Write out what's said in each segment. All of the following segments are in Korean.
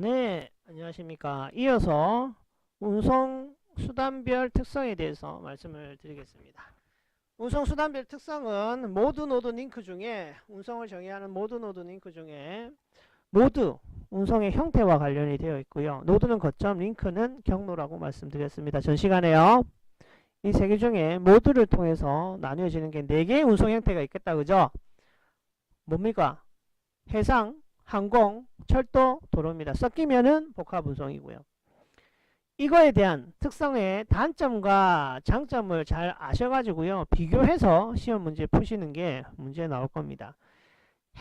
네, 안녕하십니까. 이어서 운송 수단별 특성에 대해서 말씀을 드리겠습니다. 운송 수단별 특성은 모드 노드 링크 중에 운송을 정의하는 모드 노드 링크 중에 모드 운송의 형태와 관련이 되어 있고요. 노드는 거점, 링크는 경로라고 말씀드렸습니다. 전 시간에요. 이 세 개 중에 모드를 통해서 나뉘어지는 게 4개의 운송 형태가 있겠다. 그죠? 뭡니까? 해상, 항공, 철도, 도로입니다. 섞이면은 복합 운송이고요. 이거에 대한 특성의 단점과 장점을 잘 아셔가지고요. 비교해서 시험 문제 푸시는 게 문제 나올 겁니다.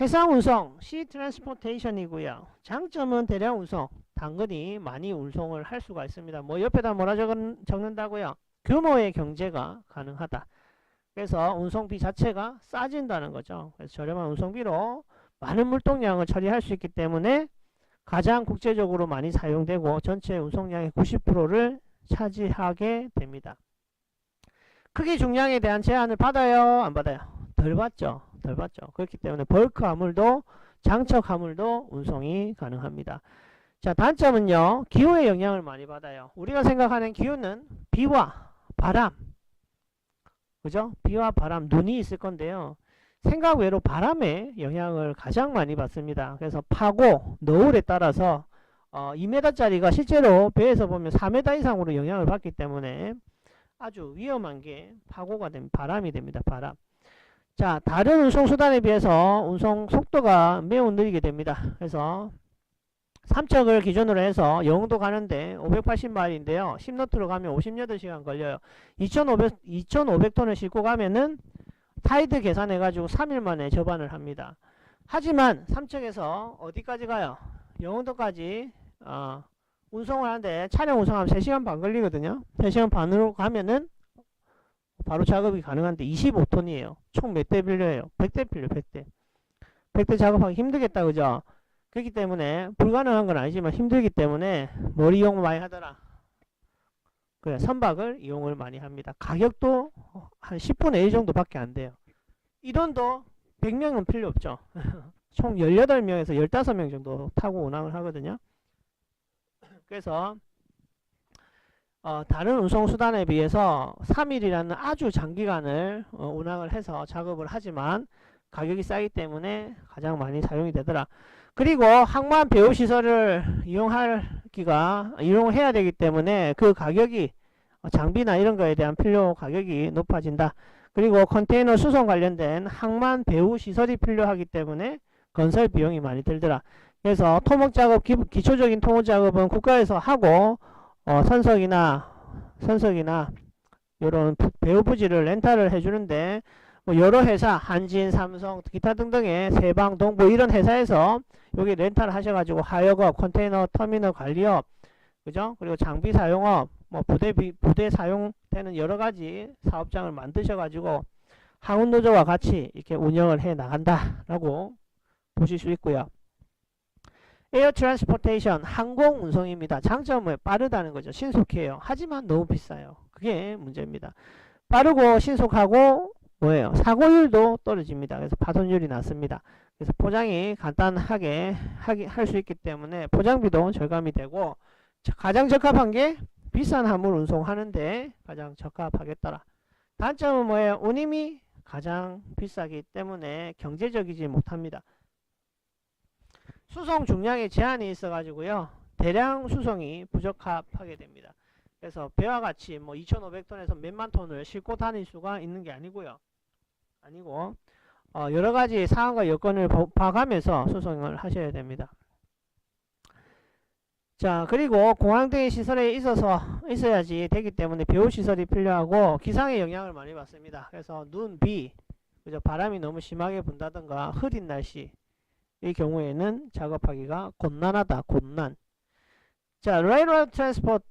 해상 운송, sea transportation이고요. 장점은 대량 운송, 당근이 많이 운송을 할 수가 있습니다. 뭐 옆에다 뭐라 적는다고요? 규모의 경제가 가능하다. 그래서 운송비 자체가 싸진다는 거죠. 그래서 저렴한 운송비로 많은 물동량을 처리할 수 있기 때문에 가장 국제적으로 많이 사용되고 전체 운송량의 90%를 차지하게 됩니다. 크기 중량에 대한 제한을 받아요? 안 받아요? 덜 받죠. 덜 받죠. 그렇기 때문에 벌크 화물도 장척 화물도 운송이 가능합니다. 자, 단점은요. 기후의 영향을 많이 받아요. 우리가 생각하는 기후는 비와 바람, 그죠? 비와 바람, 눈이 있을 건데요. 생각 외로 바람의 영향을 가장 많이 받습니다. 그래서 파고, 너울에 따라서 2m짜리가 실제로 배에서 보면 4m 이상으로 영향을 받기 때문에 아주 위험한 게 파고가 됩니다. 바람이 됩니다. 바람. 자, 다른 운송수단에 비해서 운송 속도가 매우 느리게 됩니다. 그래서 삼척을 기준으로 해서 영도 가는데 580마일인데요. 10노트로 가면 58시간 걸려요. 2500톤을 싣고 가면은 타이드 계산해가지고 3일 만에 접안을 합니다. 하지만 삼척에서 어디까지 가요? 영흥도까지 운송을 하는데 차량 운송하면 3시간 반 걸리거든요. 3시간 반으로 가면은 바로 작업이 가능한데 25톤이에요. 총 몇 대 빌려요? 100대 빌려, 100대. 100대 작업하기 힘들겠다, 그죠? 그렇기 때문에 불가능한 건 아니지만 힘들기 때문에 뭘 이용 많이 하더라? 그래, 선박을 이용을 많이 합니다. 가격도 한 10분의 1 정도밖에 안 돼요. 인원도 100명은 필요 없죠. 총 18명에서 15명 정도 타고 운항을 하거든요. 그래서 다른 운송수단에 비해서 3일이라는 아주 장기간을 운항을 해서 작업을 하지만 가격이 싸기 때문에 가장 많이 사용이 되더라. 그리고 항만 배후 시설을 이용해야 되기 때문에 그 가격이 장비나 이런 거에 대한 필요 가격이 높아진다. 그리고 컨테이너 수송 관련된 항만 배후 시설이 필요하기 때문에 건설 비용이 많이 들더라. 그래서 토목 작업, 기초적인 토목 작업은 국가에서 하고 선석이나 이런 배후 부지를 렌탈을 해주는데 뭐 여러 회사, 한진, 삼성, 기타 등등의 세방, 동부 이런 회사에서 여기 렌탈 하셔가지고 하역업, 컨테이너 터미널 관리업, 그죠? 그리고 장비 사용업, 뭐 부대 사용되는 여러 가지 사업장을 만드셔가지고 항운노조와 같이 이렇게 운영을 해 나간다라고 보실 수 있고요. 에어 트랜스포테이션, 항공 운송입니다. 장점은 빠르다는 거죠. 신속해요. 하지만 너무 비싸요. 그게 문제입니다. 빠르고 신속하고 뭐예요? 사고율도 떨어집니다. 그래서 파손율이 낮습니다. 그래서 포장이 간단하게 할 수 있기 때문에 포장비도 절감이 되고 가장 적합한 게 비싼 화물 운송하는데 가장 적합하겠더라. 단점은 뭐예요? 운임이 가장 비싸기 때문에 경제적이지 못합니다. 수송 중량에 제한이 있어가지고요. 대량 수송이 부적합하게 됩니다. 그래서 배와 같이 뭐 2,500톤에서 몇만 톤을 싣고 다닐 수가 있는 게 아니고요. 여러 가지 사항과 여건을 봐가면서 수송을 하셔야 됩니다. 자, 그리고 공항 등의 시설에 있어야지 되기 때문에 배후 시설이 필요하고 기상의 영향을 많이 받습니다. 그래서 눈, 비, 그죠? 바람이 너무 심하게 분다든가 흐린 날씨 이 경우에는 작업하기가 곤란하다. 곤란. 자, 레일로드 트랜스포트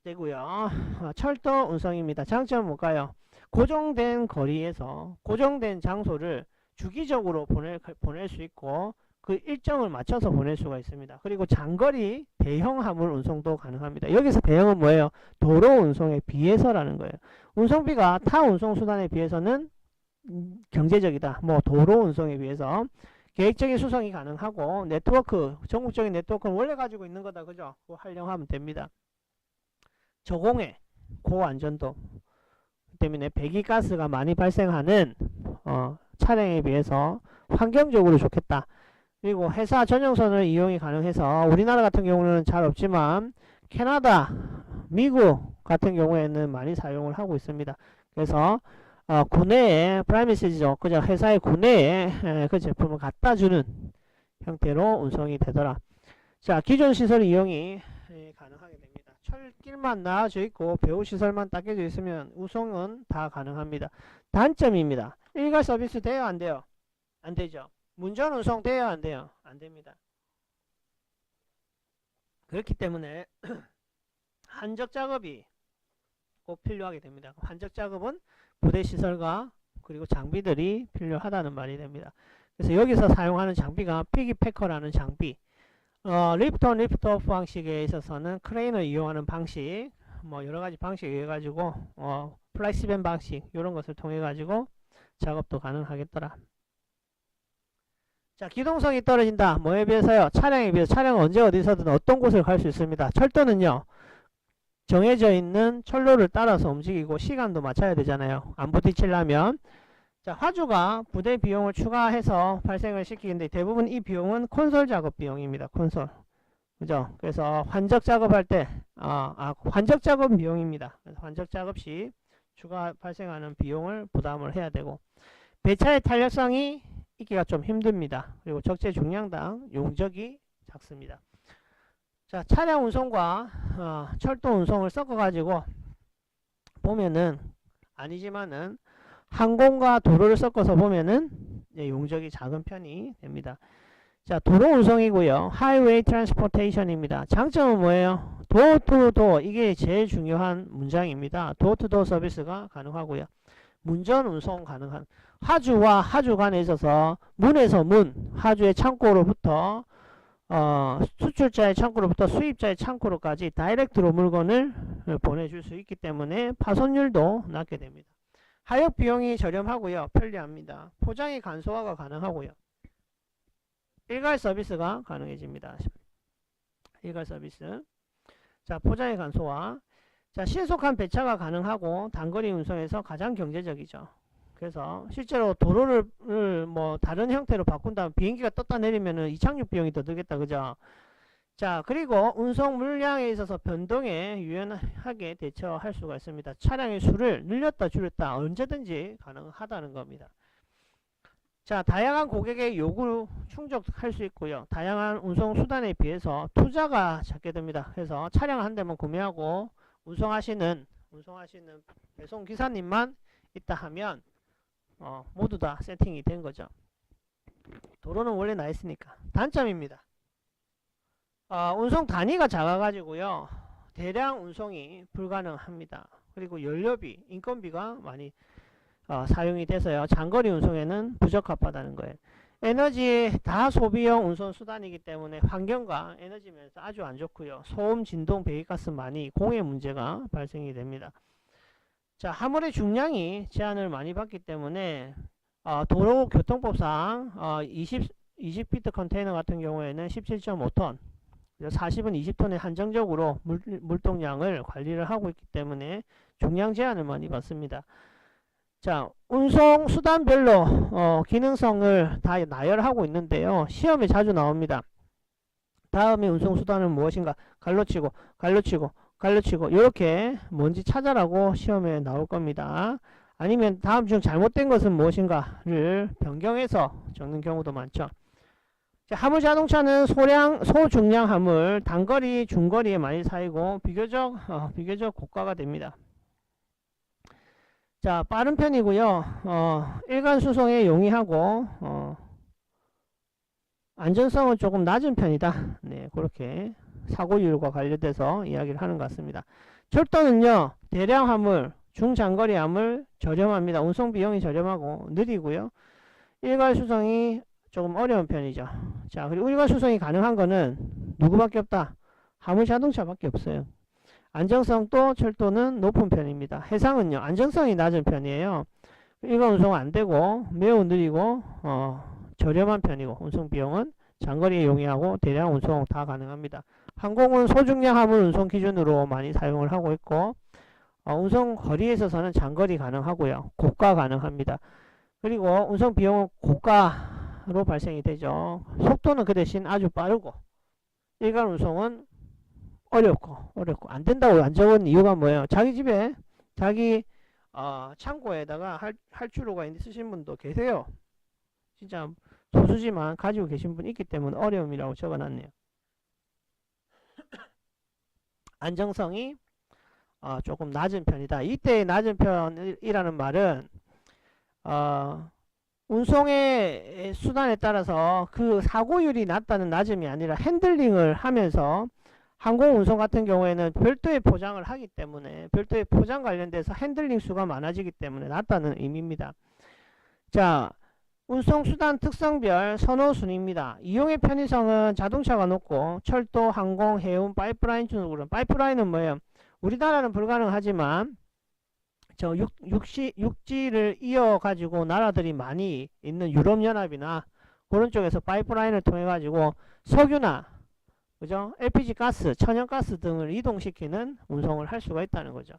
되고요. 철도 운송입니다. 장점은 뭘까요? 고정된 거리에서 고정된 장소를 주기적으로 보낼 수 있고 그 일정을 맞춰서 보낼 수가 있습니다. 그리고 장거리 대형 화물 운송도 가능합니다. 여기서 대형은 뭐예요? 도로 운송에 비해서라는 거예요. 운송비가 타 운송수단에 비해서는 경제적이다. 뭐 도로 운송에 비해서 계획적인 수송이 가능하고 네트워크, 전국적인 네트워크는 원래 가지고 있는 거다. 그죠? 그거 활용하면 됩니다. 저공해, 고안전도 때문에 배기가스가 많이 발생하는 차량에 비해서 환경적으로 좋겠다. 그리고 회사 전용선을 이용이 가능해서 우리나라 같은 경우는 잘 없지만 캐나다, 미국 같은 경우에는 많이 사용을 하고 있습니다. 그래서 구내에 프라이미시죠. 그죠? 회사의 구내에 그 제품을 갖다 주는 형태로 운송이 되더라. 자, 기존 시설 이용이 가능하게 됩니다. 철길만 나와져 있고 배후 시설만 딱 깨져 있으면 운송은 다 가능합니다. 단점입니다. 일괄 서비스 돼요? 안 돼요? 안 되죠. 문전 운송 돼요? 안 돼요? 안 됩니다. 그렇기 때문에 한적 작업이 꼭 필요하게 됩니다. 한적 작업은 부대 시설과 그리고 장비들이 필요하다는 말이 됩니다. 그래서 여기서 사용하는 장비가 피기패커라는 장비, 리프트 리프트 오프 방식에 있어서는 크레인을 이용하는 방식, 뭐 여러가지 방식에 의해 가지고 플렉시밴 방식 이런 것을 통해 가지고 작업도 가능하겠더라. 자, 기동성이 떨어진다. 뭐에 비해서요? 차량에 비해서. 차량은 언제 어디서든 어떤 곳을 갈 수 있습니다. 철도는요, 정해져 있는 철로를 따라서 움직이고 시간도 맞춰야 되잖아요. 안 부딪히려면. 자, 화주가 부대 비용을 추가해서 발생을 시키는데 대부분 이 비용은 콘솔 작업 비용입니다. 콘솔. 그죠? 그래서 환적 작업할 때, 환적 작업 비용입니다. 그래서 환적 작업 시 추가 발생하는 비용을 부담을 해야 되고, 배차의 탄력성이 있기가 좀 힘듭니다. 그리고 적재 중량당 용적이 작습니다. 자, 차량 운송과 철도 운송을 섞어 가지고 보면은 아니지만은 항공과 도로를 섞어서 보면은 용적이 작은 편이 됩니다. 자, 도로 운송이고요. 하이웨이 트랜스포테이션입니다. 장점은 뭐예요? 도어 투 도어, 이게 제일 중요한 문장입니다. 도어 투 도어 서비스가 가능하고요. 문전 운송 가능한, 하주와 하주 간에 있어서 문에서 문, 하주의 창고로부터 수출자의 창고로부터 수입자의 창고로까지 다이렉트로 물건을 보내줄 수 있기 때문에 파손율도 낮게 됩니다. 하역 비용이 저렴하고요. 편리합니다. 포장의 간소화가 가능하고요. 일괄 서비스가 가능해집니다. 일괄 서비스. 자, 포장의 간소화. 자, 신속한 배차가 가능하고 단거리 운송에서 가장 경제적이죠. 그래서 실제로 도로를 뭐 다른 형태로 바꾼다면 비행기가 떴다 내리면은 이착륙 비용이 더 들겠다. 그죠? 자, 그리고 운송 물량에 있어서 변동에 유연하게 대처할 수가 있습니다. 차량의 수를 늘렸다 줄였다 언제든지 가능하다는 겁니다. 자, 다양한 고객의 요구를 충족할 수 있고요. 다양한 운송 수단에 비해서 투자가 작게 됩니다. 그래서 차량 한 대만 구매하고 운송하시는 배송 기사님만 있다 하면 모두 다 세팅이 된 거죠. 도로는 원래 나 있으니까. 단점입니다. 운송 단위가 작아가지고요. 대량 운송이 불가능합니다. 그리고 연료비, 인건비가 많이 사용이 돼서요. 장거리 운송에는 부적합하다는 거예요. 에너지 다소비형 운송 수단이기 때문에 환경과 에너지 면에서 아주 안 좋고요. 소음, 진동, 배기가스 많이 공해 문제가 발생이 됩니다. 자, 화물의 중량이 제한을 많이 받기 때문에 도로교통법상 20피트 컨테이너 같은 경우에는 17.5톤, 40은 20톤에 한정적으로 물동량을 관리를 하고 있기 때문에 중량 제한을 많이 받습니다. 자, 운송 수단별로 기능성을 다 나열하고 있는데요. 시험에 자주 나옵니다. 다음에 운송 수단은 무엇인가? 갈로치고 이렇게 뭔지 찾아라고 시험에 나올 겁니다. 아니면 다음 중 잘못된 것은 무엇인가를 변경해서 적는 경우도 많죠. 자, 화물 자동차는 소중량 화물, 단거리, 중거리에 많이 쌓이고 비교적 고가가 됩니다. 자, 빠른 편이고요. 일간 수송에 용이하고 안전성은 조금 낮은 편이다. 네, 그렇게 사고율과 관련돼서 이야기를 하는 것 같습니다. 철도는요, 대량 화물, 중장거리 화물 저렴합니다. 운송 비용이 저렴하고 느리고요. 일괄 수송이 조금 어려운 편이죠. 자, 그리고 일괄 수송이 가능한 거는 누구밖에 없다? 화물 자동차밖에 없어요. 안정성도 철도는 높은 편입니다. 해상은요, 안정성이 낮은 편이에요. 일괄 운송 안 되고 매우 느리고 저렴한 편이고 운송 비용은 장거리에 용이하고 대량 운송 다 가능합니다. 항공은 소중량 화물 운송 기준으로 많이 사용을 하고 있고 운송 거리에 있어서는 장거리 가능하고요. 고가 가능합니다. 그리고 운송 비용은 고가로 발생이 되죠. 속도는 그 대신 아주 빠르고 일간 운송은 어렵고 안 된다고 안 적은 이유가 뭐예요? 자기 집에 자기 창고에다가 할주로가 쓰신 분도 계세요. 진짜 소수지만 가지고 계신 분 있기 때문에 어려움이라고 적어놨네요. 안정성이 조금 낮은 편이다. 이때 낮은 편이라는 말은 운송의 수단에 따라서 그 사고율이 낮다는 낮음이 아니라 핸들링을 하면서 항공 운송 같은 경우에는 별도의 포장을 하기 때문에 별도의 포장 관련돼서 핸들링 수가 많아지기 때문에 낮다는 의미입니다. 자, 운송수단 특성별 선호순위입니다. 이용의 편의성은 자동차가 높고 철도, 항공, 해운, 파이프라인 중으로 파이프라인은 뭐예요? 우리나라는 불가능하지만 저 육지를 이어가지고 나라들이 많이 있는 유럽연합이나 그런 쪽에서 파이프라인을 통해 가지고 석유나 그죠? LPG 가스, 천연가스 등을 이동시키는 운송을 할 수가 있다는 거죠.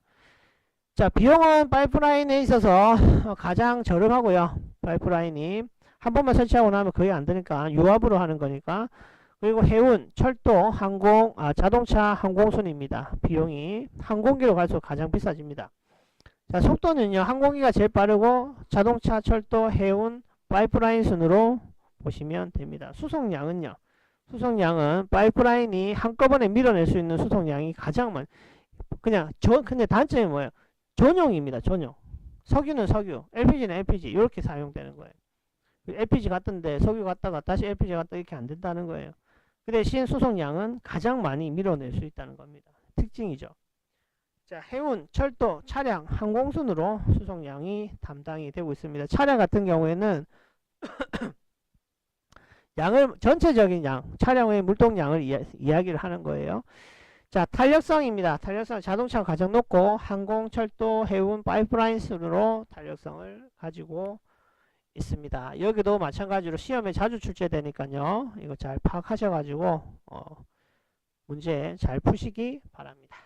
자, 비용은 파이프라인에 있어서 가장 저렴하고요. 파이프라인이 한 번만 설치하고 나면 거의 안 되니까 유압으로 하는 거니까. 그리고 해운, 철도, 항공, 자동차, 항공순입니다. 비용이 항공기로 갈수록 가장 비싸집니다. 자, 속도는요. 항공기가 제일 빠르고 자동차, 철도, 해운, 파이프라인 순으로 보시면 됩니다. 수송량은요. 수송량은 파이프라인이 한꺼번에 밀어낼 수 있는 수송량이 가장 많. 근데 단점이 뭐예요? 전용입니다. 전용. 석유는 석유, LPG는 LPG 이렇게 사용되는 거예요. LPG 갔던데 석유 갔다가 다시 LPG 갔다 이렇게 안 된다는 거예요. 그 대신 수송량은 가장 많이 밀어낼 수 있다는 겁니다. 특징이죠. 자, 해운, 철도, 차량, 항공순으로 수송량이 담당이 되고 있습니다. 차량 같은 경우에는 전체적인 차량의 물동량을 이야기를 하는 거예요. 자, 탄력성입니다. 탄력성 자동차가 가장 높고 항공, 철도, 해운, 파이프라인 순으로 탄력성을 가지고 있습니다. 여기도 마찬가지로 시험에 자주 출제되니까요. 이거 잘 파악하셔가지고 문제 잘 푸시기 바랍니다.